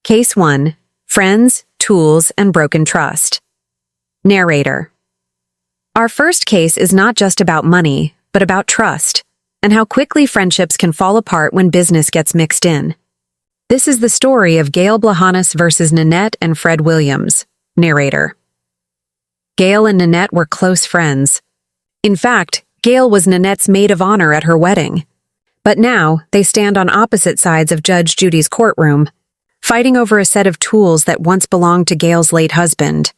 Case 1. Friends, Tools, and Broken Trust. Narrator. Our first case is not just about money, but about trust, and how quickly friendships can fall apart when business gets mixed in. This is the story of Gail Blahanus versus Nanette and Fred Williams. Narrator. Gail and Nanette were close friends. In fact, Gail was Nanette's maid of honor at her wedding. But now, they stand on opposite sides of Judge Judy's courtroom, fighting over a set of tools that once belonged to Gail's late husband.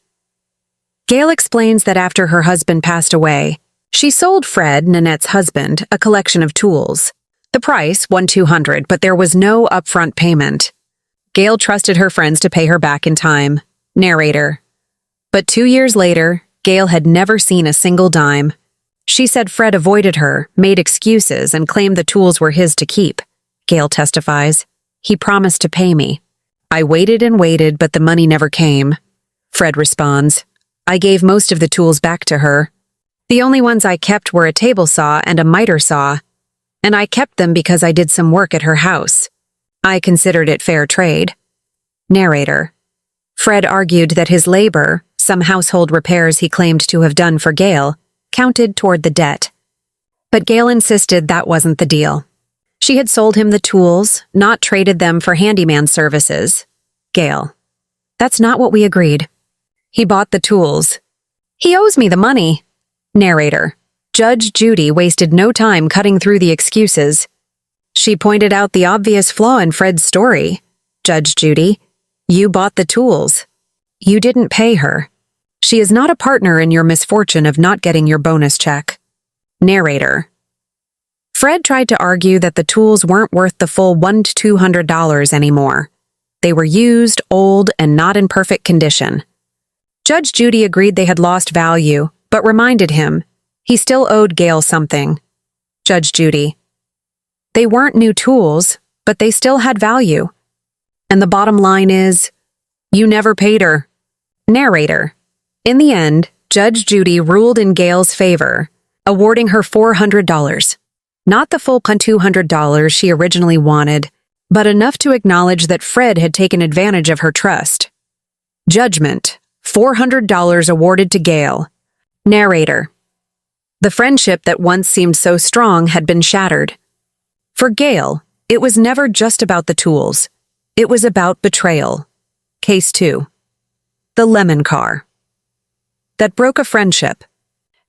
Gail explains that after her husband passed away, she sold Fred, Nanette's husband, a collection of tools. The price, $1,200, but there was no upfront payment. Gail trusted her friends to pay her back in time. Narrator. But 2 years later, Gail had never seen a single dime. She said Fred avoided her, made excuses, and claimed the tools were his to keep. Gail testifies. He promised to pay me. I waited and waited, but the money never came. Fred responds. I gave most of the tools back to her. The only ones I kept were a table saw and a miter saw, and I kept them because I did some work at her house. I considered it fair trade. Narrator. Fred argued that his labor, some household repairs he claimed to have done for Gail, counted toward the debt. But Gail insisted that wasn't the deal. She had sold him the tools, not traded them for handyman services. Gail. That's not what we agreed. He bought the tools. He owes me the money. Narrator. Judge Judy wasted no time cutting through the excuses. She pointed out the obvious flaw in Fred's story. Judge Judy, you bought the tools. You didn't pay her. She is not a partner in your misfortune of not getting your bonus check. Narrator. Fred tried to argue that the tools weren't worth the full $100 to $200 anymore. They were used, old, and not in perfect condition. Judge Judy agreed they had lost value, but reminded him he still owed Gail something. Judge Judy. They weren't new tools, but they still had value. And the bottom line is, you never paid her. Narrator. In the end, Judge Judy ruled in Gail's favor, awarding her $400. Not the full $200 she originally wanted, but enough to acknowledge that Fred had taken advantage of her trust. Judgment. $400 awarded to Gail. Narrator. The friendship that once seemed so strong had been shattered. For Gail, it was never just about the tools. It was about betrayal. Case 2. The lemon car. That broke a friendship.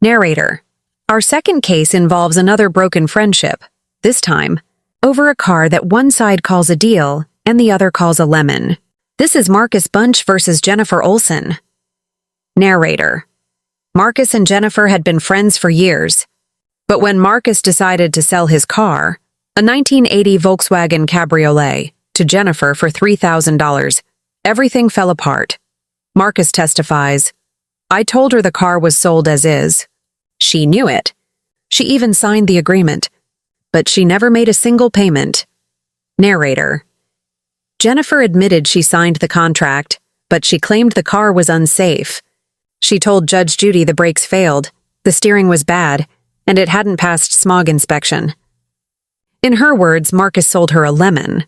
Narrator. Our second case involves another broken friendship, this time over a car that one side calls a deal and the other calls a lemon. This is Marcus Bunch versus Jennifer Olson. Narrator. Marcus and Jennifer had been friends for years, but when Marcus decided to sell his car, a 1980 Volkswagen Cabriolet, to Jennifer for $3,000, everything fell apart. Marcus testifies, I told her the car was sold as is. She knew it. She even signed the agreement, but she never made a single payment. Narrator. Jennifer admitted she signed the contract, but she claimed the car was unsafe. She told Judge Judy the brakes failed, the steering was bad, and it hadn't passed smog inspection. In her words, Marcus sold her a lemon.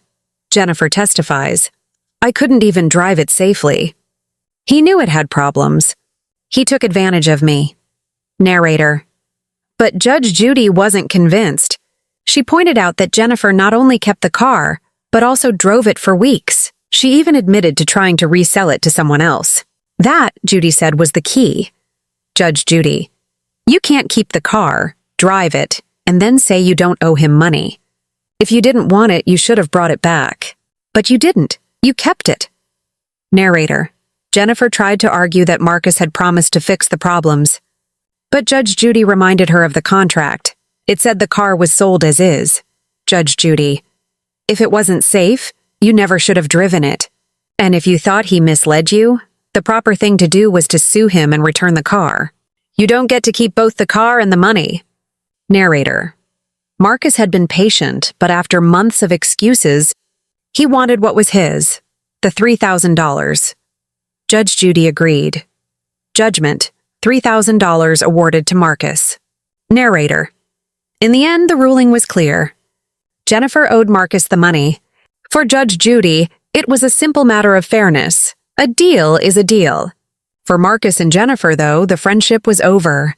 Jennifer testifies, I couldn't even drive it safely. He knew it had problems. He took advantage of me. Narrator. But Judge Judy wasn't convinced. She pointed out that Jennifer not only kept the car, but also drove it for weeks. She even admitted to trying to resell it to someone else. That, Judy said, was the key. Judge Judy. You can't keep the car, drive it, and then say you don't owe him money. If you didn't want it, you should have brought it back. But you didn't. You kept it. Narrator. Jennifer tried to argue that Marcus had promised to fix the problems. But Judge Judy reminded her of the contract. It said the car was sold as is. Judge Judy. If it wasn't safe, you never should have driven it. And if you thought he misled you, the proper thing to do was to sue him and return the car. You don't get to keep both the car and the money. Narrator. Marcus had been patient, but after months of excuses, he wanted what was his, the $3,000. Judge Judy agreed. Judgment. $3,000 awarded to Marcus. Narrator. In the end, the ruling was clear. Jennifer owed Marcus the money. For Judge Judy, It was a simple matter of fairness. A deal is a deal. For Marcus and Jennifer, though, the friendship was over.